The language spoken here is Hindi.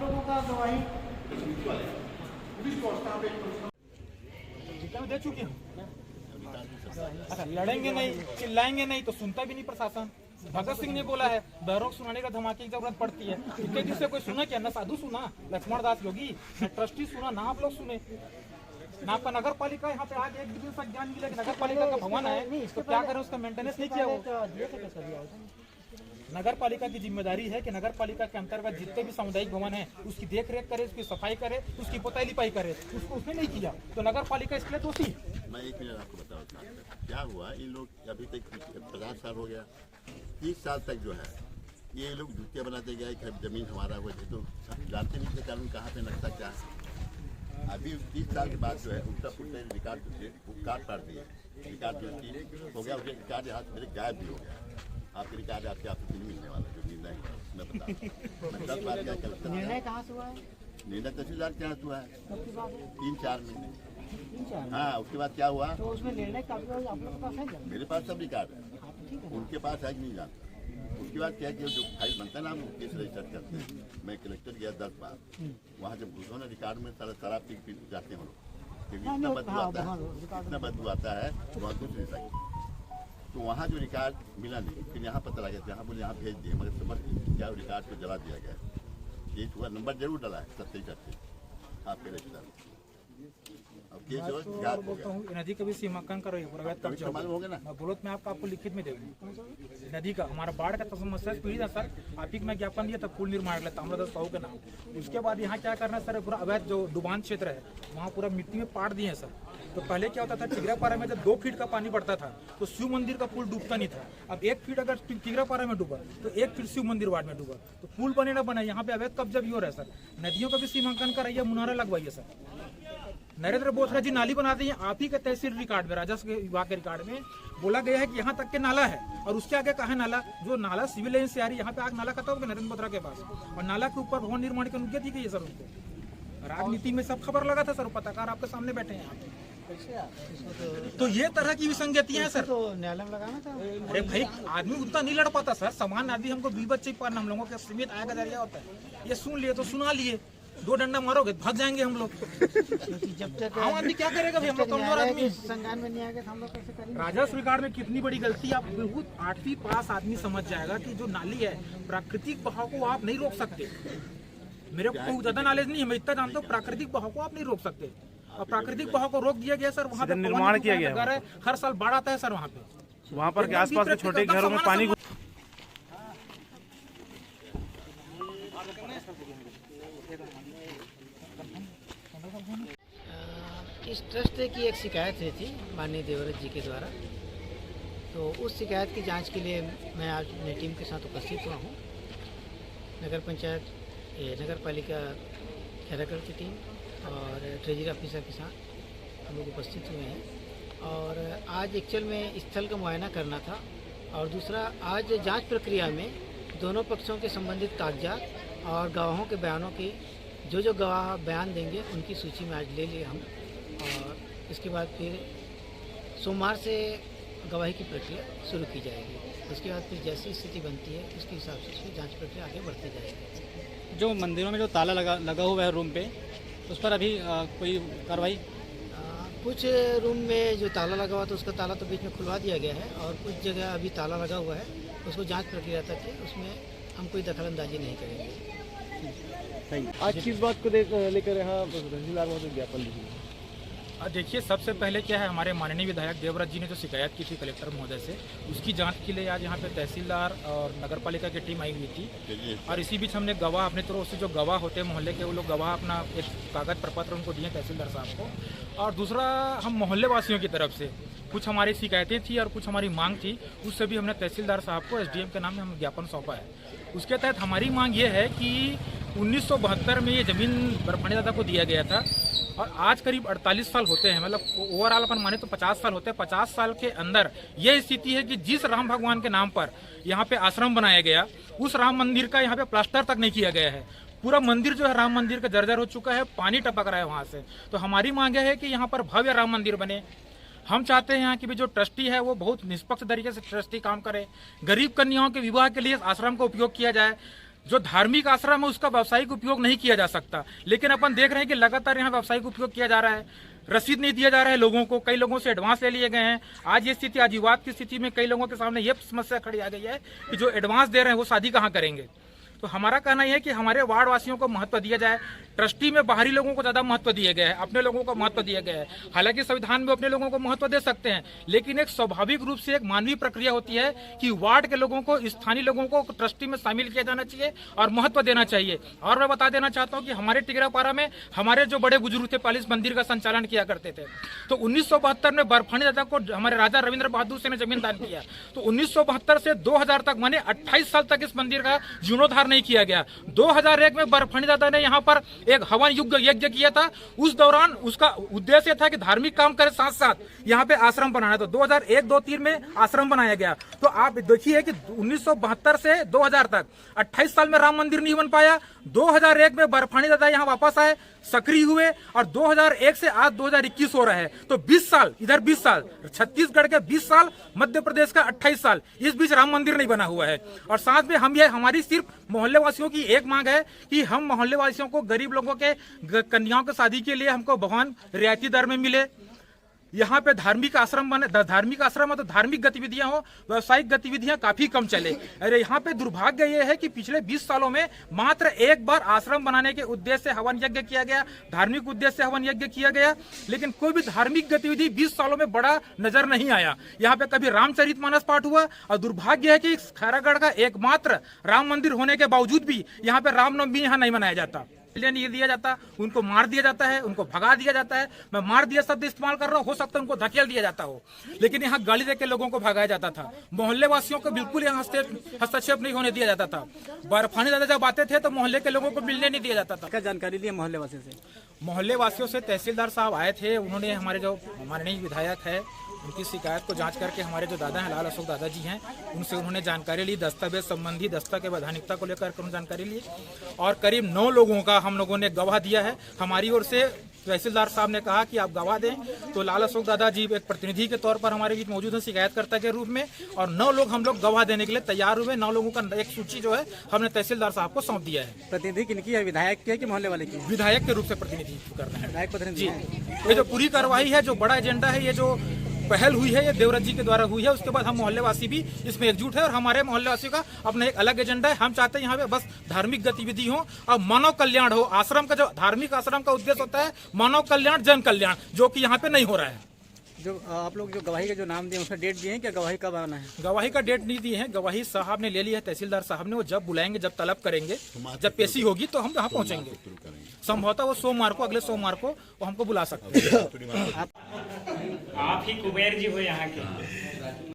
लोगों का गवाही दे चुके हैं। अच्छा, लड़ेंगे नहीं, चिल्लाएंगे नहीं तो सुनता भी नहीं प्रशासन। भगत सिंह ने बोला है बहरों को सुनाने का धमाके की जरूरत पड़ती है। इनके जिससे कोई सुना क्या? न साधु सुना, लक्ष्मण दास योगी, न ट्रस्टी सुना, ना आप लोग सुने, ना आपका नगर पालिका यहाँ पे आगे एक दिन तक ज्ञान मिला कि नगर पालिका का भवन है तो क्या करें, उसका मेंटेनेंस नहीं किया वो। नगर पालिका की जिम्मेदारी है कि नगर पालिका के अंतर्गत जितने भी सामुदायिक भवन है उसकी देख रेख करे, उसकी सफाई करे, उसकी पोताई लिपाई करे, उसको उसने नहीं किया तो नगर पालिका इसके लिए दोषी। मैं एक मिनट आपको बताऊँ क्या हुआ। इन लोग अभी तक 50 साल हो गया, 30 साल तक जो है ये लोग जूतियाँ बनाते गए कि जमीन हमारा हो जाए, तो जानते नहीं थे कानून कहाँ पे नक्शा क्या है। अभी 30 साल के बाद जो है उल्टा पुल्टा रिकॉर्ड वो काट पाट दिए, रिकॉर्ड जो हो गया, उसके रिकॉर्ड यहाँ मेरे गायब भी हो गया। आपके रिकॉर्ड आपके आपको नहीं मिलने वाला जो निर्णय मैं बता रहा हूँ। 10 बार क्या कल निर्णय कहाँ से हुआ है? निर्णय तहसीलदार के यहाँ हुआ है 3-4 महीने। 3-4 हाँ, उसके बाद क्या हुआ, तो उसमें निर्णय कब आप लोगों के पास है क्या? मेरे पास सब रिकॉर्ड है, उनके पास है कि नहीं जानता। उसके बाद क्या किया, जो फाइल बनता है ना हम केस रजिस्टर करते हैं। मैं कलेक्टर गया 10 बार, वहाँ जब घुसो ना रिकॉर्ड में सारा शराब पी जाते हैं हम लोग, क्योंकि इतना बदबू आता है वहाँ कुछ नहीं सकते। तो वहाँ जो रिकॉर्ड मिला नहीं, फिर यहाँ पता लगा, यहाँ बोले यहाँ भेज दिए, मगर समझ क्या रिकॉर्ड को जला दिया गया। केस हुआ, नंबर जरूर डाला है 27 आपके रजिस्टर। अब केस नदी का भी सीमांकन करो, हो गया ना। मैं बोलो तो मैं आपको लिखित में दूंगा। नदी का हमारा बाढ़ का समस्या पीड़ित है सर, आप ही मैं ज्ञापन दिया था पुल निर्माण के लिए ताम्रध्वज साहू के नाम। उसके बाद यहाँ क्या करना है सर, पूरा अवैध जो डुबान क्षेत्र है वहाँ पूरा मिट्टी में पाट दिए हैं सर। तो पहले क्या होता था, चिगरापारा में जब 2 फीट का पानी बढ़ता था तो शिव मंदिर का पुल डूबता नहीं था। अब 1 फीट अगर चिगरापारा में डूबा तो 1 फीट शिव मंदिर वार्ड में डूबा, तो पुल बने ना बने, यहाँ पे अवैध कब्जा भी हो रहा है सर। नदियों का भी सीमांकन कराइए, मुनारा लगवाइए सर। नरेंद्र बोथरा जी नाली बना दी है, आप ही के तहसील रिकॉर्ड में, राजस्व विभाग के रिकॉर्ड में बोला गया है कि यहाँ तक के नाला है, और उसके आगे कहा है नाला, जो नाला सिविल लाइन से आ रही है, यहाँ पे आग नाला खत्म हो गया नरेंद्र बोथरा के पास, और नाला के ऊपर भवन निर्माण की अनुमति दी गई है सर उनको। राजनीति में सब खबर लगा था सर, पत्रकार आपके सामने बैठे हैं यहाँ पे। तो ये तरह की विसंगतियां हैं सर। तो न्यायालय में लगाना था। अरे भाई आदमी उतना नहीं लड़ पाता सर, समान आदमी हमको 20 बच्चे पालना, हम लोगों का सीमित आय का जरिया होता है। ये सुन लिए तो सुना लिए, 2 डंडा मारोगे भाग जाएंगे हम लोग। जब तक आम आदमी क्या करेगा भाई, हम लोग कमजोर आदमी। संज्ञान में नहीं आएगा हम लोग कैसे करेंगे? राजस्व रिकॉर्ड में कितनी बड़ी गलती, आप बहुत 8वीं पास आदमी समझ जाएगा कि जो नाली है प्राकृतिक बहाव को आप नहीं रोक सकते। मेरे को ज्यादा नॉलेज नहीं है, मैं इतना जानता हूँ प्राकृतिक बहाव को आप नहीं रोक सकते, और प्राकृतिक बहाव को रोक दिया गया सर। वहाँ पे निर्माण किया गया, हर साल बाढ़ आता है सर वहाँ पे, वहाँ पर के आसपास के छोटे घरों में पानी। इस ट्रस्ट की एक शिकायत हुई थी माननीय देवव्रत जी के द्वारा, तो उस शिकायत की जांच के लिए मैं आज अपनी टीम के साथ उपस्थित हुआ हूँ। नगर पंचायत नगर पालिका खैरागढ़ की टीम और ट्रेजरी ऑफिसर के साथ हम लोग उपस्थित हुए हैं, और आज एक्चुअल में स्थल का मुआयना करना था, और दूसरा आज जांच प्रक्रिया में दोनों पक्षों के संबंधित कागजात और गवाहों के बयानों की जो गवाह बयान देंगे उनकी सूची में आज ले लिए हम, और इसके बाद फिर सोमवार से गवाही की प्रक्रिया शुरू की जाएगी। उसके बाद फिर जैसी स्थिति बनती है उसके हिसाब से जांच प्रक्रिया आगे बढ़ती जाएगी। जो मंदिरों में जो ताला लगा हुआ है रूम पे, उस पर अभी कोई कार्रवाई? कुछ रूम में जो ताला लगा हुआ था उसका ताला तो बीच में खुलवा दिया गया है, और कुछ जगह अभी ताला लगा हुआ है, उसको जांच प्रक्रिया तक है, उसमें हम कोई दखलंदाजी नहीं करेंगे। आज किस बात को लेकर यहाँ तहसीलदार महोदय ज्ञापन दीजिए? देखिए, सबसे पहले क्या है, हमारे माननीय विधायक देवव्रत जी ने जो शिकायत की थी कलेक्टर महोदय से, उसकी जांच के लिए आज यहाँ पे तहसीलदार और नगर पालिका की टीम आई हुई थी। और इसी बीच हमने गवाह अपने तरफ से जो गवाह होते हैं मोहल्ले के, वो लोग गवाह अपना एक कागज प्रपत्र उनको दिए तहसीलदार साहब को। और दूसरा, हम मोहल्ले वासियों की तरफ से कुछ हमारी शिकायतें थी और कुछ हमारी मांग थी, उससे भी हमने तहसीलदार साहब को SDM के नाम में हम ज्ञापन सौंपा है। उसके तहत हमारी मांग ये है कि 1972 में ये ज़मीन बर्फानी दादा को दिया गया था, और आज करीब 48 साल होते हैं, मतलब ओवरऑल अपन माने तो 50 साल होते हैं। 50 साल के अंदर ये स्थिति है कि जिस राम भगवान के नाम पर यहाँ पे आश्रम बनाया गया, उस राम मंदिर का यहाँ पे प्लास्टर तक नहीं किया गया है। पूरा मंदिर जो है राम मंदिर का जर्जर हो चुका है, पानी टपक रहा है वहाँ से। तो हमारी मांग है कि यहाँ पर भव्य राम मंदिर बने। हम चाहते हैं यहाँ की भी जो ट्रस्टी है वो बहुत निष्पक्ष तरीके से ट्रस्टी काम करे, गरीब कन्याओं के विवाह के लिए आश्रम का उपयोग किया जाए। जो धार्मिक आश्रम है उसका व्यावसायिक उपयोग नहीं किया जा सकता, लेकिन अपन देख रहे हैं कि लगातार यहाँ व्यावसायिक उपयोग किया जा रहा है। रसीद नहीं दिया जा रहा है लोगों को, कई लोगों से एडवांस ले लिए गए हैं। आज ये स्थिति, आज विवाद की स्थिति में कई लोगों के सामने ये समस्या खड़ी आ गई है कि जो एडवांस दे रहे हैं वो शादी कहाँ करेंगे। तो हमारा कहना यह है कि हमारे वार्ड वासियों को महत्व दिया जाए। ट्रस्टी में बाहरी लोगों को ज्यादा महत्व दिया गया है, अपने लोगों को महत्व दिया गया है। हालांकि संविधान में अपने लोगों को महत्व दे सकते हैं, लेकिन एक स्वाभाविक रूप से एक मानवीय प्रक्रिया होती है कि वार्ड के लोगों को, स्थानीय लोगों को ट्रस्टी में शामिल किया जाना चाहिए और महत्व देना चाहिए। और मैं बता देना चाहता हूँ कि हमारे टिगरापारा में हमारे जो बड़े बुजुर्ग थे पालिस मंदिर का संचालन किया करते थे। तो 1972 में बर्फानी दादा को हमारे राजा रविंद्र बहादुर सिंह ने जमीन दान किया। तो 1972 से 2000 तक माने 28 साल तक इस मंदिर का जीर्णोद्धार नहीं किया गया। 2001 में बर्फानी दादा ने यहाँ पर एक हवन यज्ञ किया था। उस दौरान उसका उद्देश्य था कि धार्मिक काम करे साथ साथ यहाँ पे आश्रम बनाना। तो 2001-2-3 में आश्रम बनाया गया। तो आप देखिए कि 1972 से 2000 तक 28 साल में राम मंदिर नहीं बन पाया। 2001 में बर्फानी दादा यहाँ वापस आए, सक्रिय हुए, और 2001 से आज 2021 हो रहा है। तो 20 साल, इधर 20 साल, छत्तीसगढ़ के 20 साल, मध्य प्रदेश का 28 साल, इस बीच राम मंदिर नहीं बना हुआ है। और साथ में हमारी सिर्फ मोहल्ले वासियों की एक मांग है कि हम मोहल्ले वासियों को, गरीब लोगों के कन्याओं की शादी के लिए हमको भवन रियायती दर में मिले। यहाँ पे धार्मिक आश्रम बने, धार्मिक आश्रम है तो धार्मिक गतिविधियां हो, व्यावसायिक गतिविधियां काफी कम चले। अरे यहाँ पे दुर्भाग्य ये है कि पिछले 20 सालों में मात्र एक बार आश्रम बनाने के उद्देश्य से हवन यज्ञ किया गया, धार्मिक उद्देश्य से हवन यज्ञ किया गया, लेकिन कोई भी धार्मिक गतिविधि 20 सालों में बड़ा नजर नहीं आया। यहाँ पे कभी रामचरितमानस पाठ हुआ, और दुर्भाग्य है कि खैरागढ़ का एकमात्र राम मंदिर होने के बावजूद भी यहाँ पे रामनवमी यहाँ नहीं मनाया जाता। नहीं दिया जाता, उनको मार दिया जाता है, उनको भगा दिया जाता है। मैं मार दिया शब्द इस्तेमाल कर रहा हूँ, हो सकता है उनको धकेल दिया जाता हो, लेकिन यहाँ गाली देके लोगों को भगाया जाता था। मोहल्ले वासियों को बिल्कुल यहाँ हस्तक्षेप नहीं होने दिया जाता था। बर्फानी दादा जब आते थे तो मोहल्ले के लोगों को मिलने नहीं दिया जाता था। क्या जानकारी ली मोहल्ले वासियों से? मोहल्ले वासियों से तहसीलदार साहब आए थे, उन्होंने हमारे जो माननीय विधायक है उनकी शिकायत को जांच करके हमारे जो दादा हैं लाल अशोक दादा जी हैं, उनसे उन्होंने जानकारी ली, दस्तावेज संबंधी दस्ता के वैधानिकता को लेकर उन्होंने जानकारी ली, और करीब 9 लोगों का हम लोगों ने गवाह दिया है। हमारी ओर से तहसीलदार साहब ने कहा कि आप गवाह दें, तो लाल अशोक दादा जी एक प्रतिनिधि के तौर पर हमारे बीच मौजूद है शिकायतकर्ता के रूप में, और 9 लोग हम लोग गवाह देने के लिए तैयार हुए। 9 लोगों का एक सूची जो है हमने तहसीलदार साहब को सौंप दिया है। प्रतिनिधि किनकी है, विधायक की है कि मोहल्ले वाले की? विधायक के रूप से प्रतिनिधित्व कर रहे हैं। विधायक प्रतिनिधि जी, ये जो पूरी कार्रवाई है, जो बड़ा एजेंडा है, ये जो पहल हुई है, ये देवराज जी के द्वारा हुई है। उसके बाद हम मोहल्ले वासी भी इसमें एकजुट है, और हमारे मोहल्ले वासियों का अपना एक अलग एजेंडा है। हम चाहते हैं यहाँ पे बस धार्मिक गतिविधि हो और मानव कल्याण हो। आश्रम का जो धार्मिक आश्रम का उद्देश्य होता है मानव कल्याण, जन कल्याण, जो कि यहाँ पे नहीं हो रहा है। जो आप लोग जो गवाही का जो नाम दिए उसका डेट दिए हैं क्या? गवाही कब आना है? गवाही का डेट नहीं दिए हैं, गवाही साहब ने ले ली है तहसीलदार साहब ने। वो जब बुलाएंगे, जब तलब करेंगे, जब पेशी होगी तो हम यहाँ पहुँचेंगे। संभवतः वो सोमवार को, अगले सोमवार को वो हमको बुला सकते हैं। आप ही कुबेर जी हो यहाँ के।